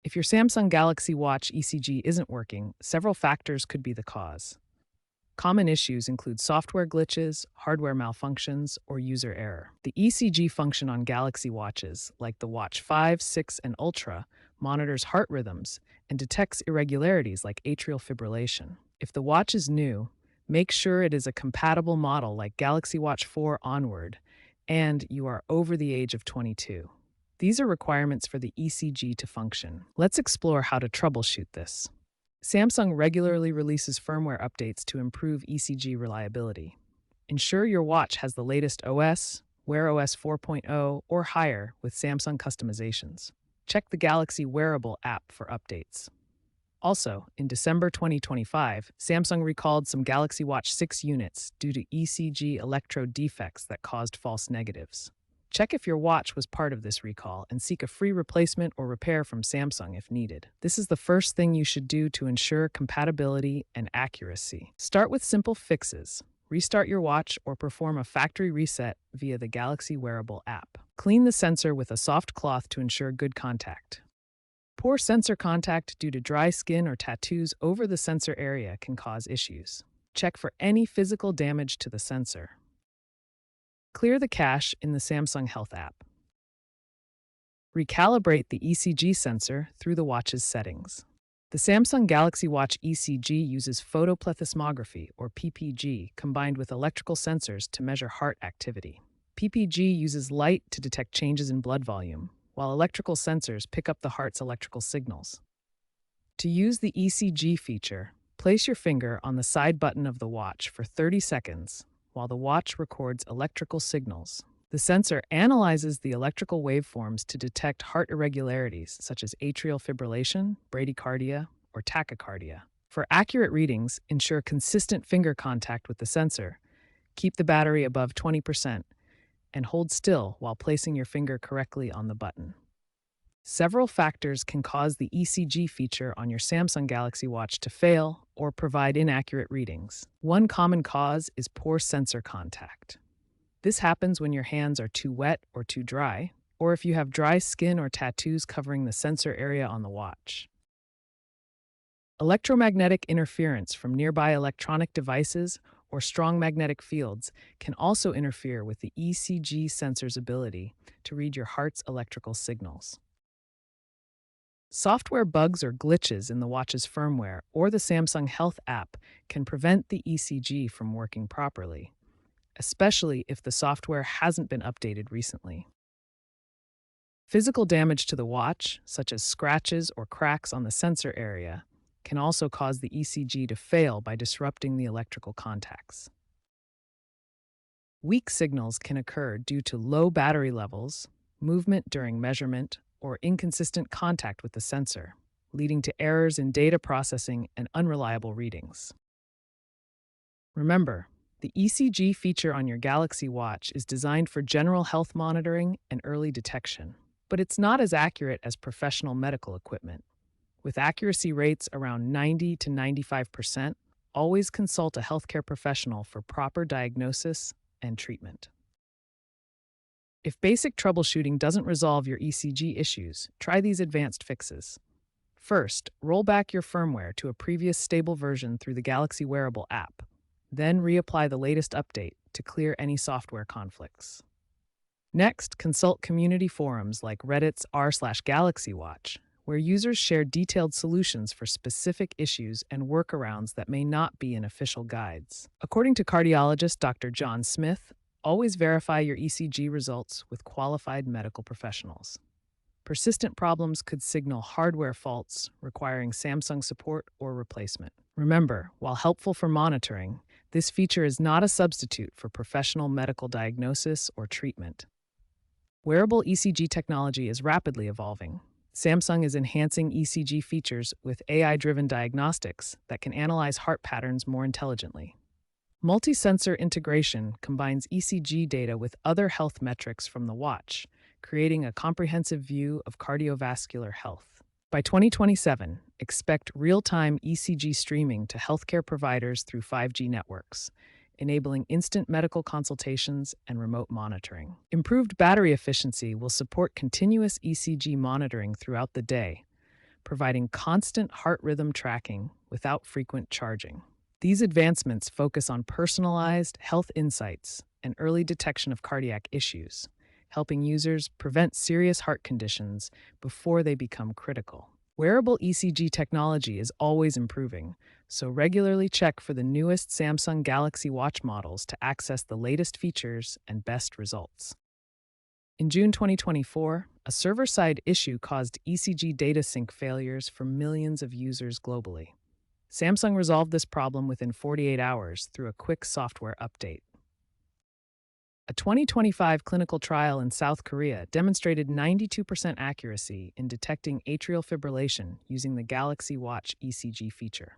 If your Samsung Galaxy Watch ECG isn't working, several factors could be the cause. Common issues include software glitches, hardware malfunctions, or user error. The ECG function on Galaxy watches, like the Watch 5, 6, and Ultra, monitors heart rhythms and detects irregularities like atrial fibrillation. If the watch is new, make sure it is a compatible model like Galaxy Watch 4 onward, and you are over the age of 22. These are requirements for the ECG to function. Let's explore how to troubleshoot this. Samsung regularly releases firmware updates to improve ECG reliability. Ensure your watch has the latest OS, Wear OS 4.0, or higher with Samsung customizations. Check the Galaxy Wearable app for updates. Also, in December 2025, Samsung recalled some Galaxy Watch 6 units due to ECG electrode defects that caused false negatives. Check if your watch was part of this recall and seek a free replacement or repair from Samsung if needed. This is the first thing you should do to ensure compatibility and accuracy. Start with simple fixes. Restart your watch or perform a factory reset via the Galaxy Wearable app. Clean the sensor with a soft cloth to ensure good contact. Poor sensor contact due to dry skin or tattoos over the sensor area can cause issues. Check for any physical damage to the sensor. Clear the cache in the Samsung Health app. Recalibrate the ECG sensor through the watch's settings. The Samsung Galaxy Watch ECG uses photoplethysmography, or PPG, combined with electrical sensors to measure heart activity. PPG uses light to detect changes in blood volume, while electrical sensors pick up the heart's electrical signals. To use the ECG feature, place your finger on the side button of the watch for 30 seconds while the watch records electrical signals. The sensor analyzes the electrical waveforms to detect heart irregularities such as atrial fibrillation, bradycardia, or tachycardia. For accurate readings, ensure consistent finger contact with the sensor, keep the battery above 20%, and hold still while placing your finger correctly on the button. Several factors can cause the ECG feature on your Samsung Galaxy Watch to fail or provide inaccurate readings. One common cause is poor sensor contact. This happens when your hands are too wet or too dry, or if you have dry skin or tattoos covering the sensor area on the watch. Electromagnetic interference from nearby electronic devices or strong magnetic fields can also interfere with the ECG sensor's ability to read your heart's electrical signals. Software bugs or glitches in the watch's firmware or the Samsung Health app can prevent the ECG from working properly, especially if the software hasn't been updated recently. Physical damage to the watch, such as scratches or cracks on the sensor area, can also cause the ECG to fail by disrupting the electrical contacts. Weak signals can occur due to low battery levels, movement during measurement, or inconsistent contact with the sensor, leading to errors in data processing and unreliable readings. Remember, the ECG feature on your Galaxy Watch is designed for general health monitoring and early detection, but it's not as accurate as professional medical equipment. With accuracy rates around 90 to 95%, always consult a healthcare professional for proper diagnosis and treatment. If basic troubleshooting doesn't resolve your ECG issues, try these advanced fixes. First, roll back your firmware to a previous stable version through the Galaxy Wearable app. Then reapply the latest update to clear any software conflicts. Next, consult community forums like Reddit's r/GalaxyWatch, where users share detailed solutions for specific issues and workarounds that may not be in official guides. According to cardiologist Dr. John Smith, always verify your ECG results with qualified medical professionals. Persistent problems could signal hardware faults requiring Samsung support or replacement. Remember, while helpful for monitoring, this feature is not a substitute for professional medical diagnosis or treatment. Wearable ECG technology is rapidly evolving. Samsung is enhancing ECG features with AI-driven diagnostics that can analyze heart patterns more intelligently. Multi-sensor integration combines ECG data with other health metrics from the watch, creating a comprehensive view of cardiovascular health. By 2027, expect real-time ECG streaming to healthcare providers through 5G networks, enabling instant medical consultations and remote monitoring. Improved battery efficiency will support continuous ECG monitoring throughout the day, providing constant heart rhythm tracking without frequent charging. These advancements focus on personalized health insights and early detection of cardiac issues, helping users prevent serious heart conditions before they become critical. Wearable ECG technology is always improving, so regularly check for the newest Samsung Galaxy Watch models to access the latest features and best results. In June 2024, a server-side issue caused ECG data sync failures for millions of users globally. Samsung resolved this problem within 48 hours through a quick software update. A 2025 clinical trial in South Korea demonstrated 92% accuracy in detecting atrial fibrillation using the Galaxy Watch ECG feature.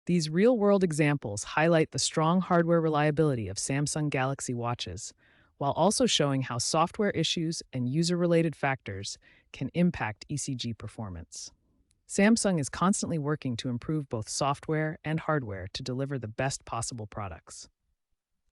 These real-world examples highlight the strong hardware reliability of Samsung Galaxy Watches, while also showing how software issues and user-related factors can impact ECG performance. Samsung is constantly working to improve both software and hardware to deliver the best possible products.